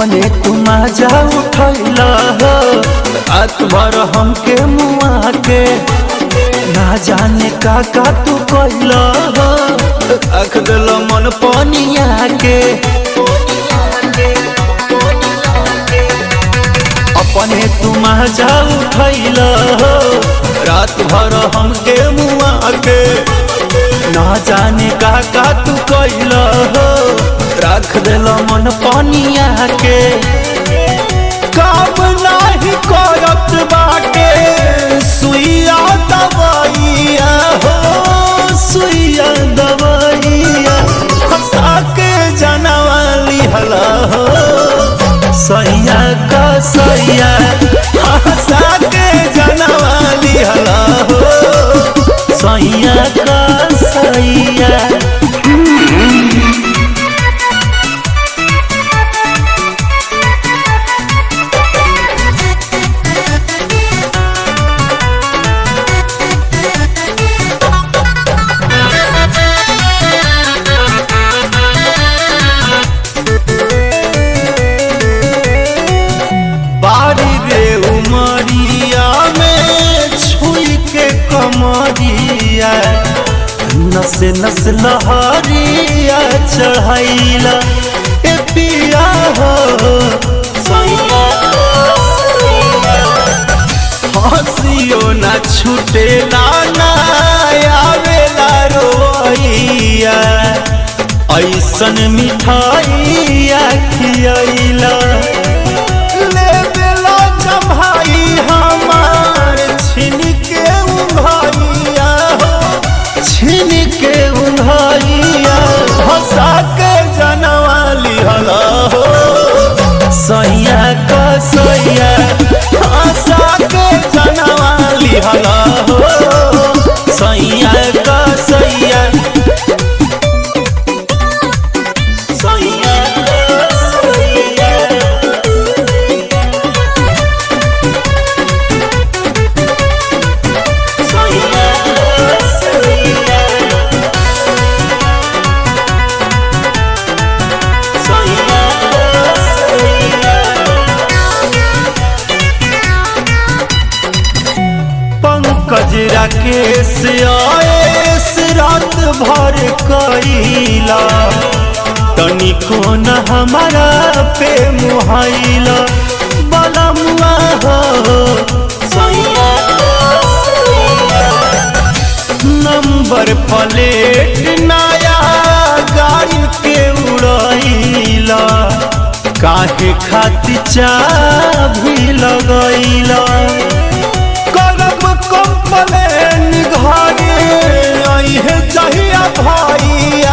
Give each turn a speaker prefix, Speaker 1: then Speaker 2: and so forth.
Speaker 1: अपने तुम जा उठैला हो रात भर हमके मुआ के ना जाने का तू कैला हो रख दिल मन पनिया के अपने तुम जा उठैला हो रात भर हमके मुआ के ना जाने का तू कैला हो रख दिल मन पनिया के काम नाही करत बाटे सुइया दवाइया हो सुइया दवाइया हंसा के जनवाली हला हो सैया का सैया हंसा के जनवाली हला हो सैया का सैया उमरिया में छुई के कमरिया नस नस लहरिया चढ़ाइला ए पिया हो हंसियो ना छूटेला ना आवेला रोइया ऐसन मिठाइया खियाइला भाई हमार छिन के उंघाइया छिन के उंघाइया हंसा के जनवाली हला हो सैया का सैया हंसा के जनवाली हला हो सैया का सैया कजरा केस आएस रात भर कैला तनिको न हमारा पे मुहाइला बलमुआ हो नंबर प्लेट नया गाड़ी के उड़ैला काहे खातिर चाभी लगैला कंप्लेन घरे चाहिए भैया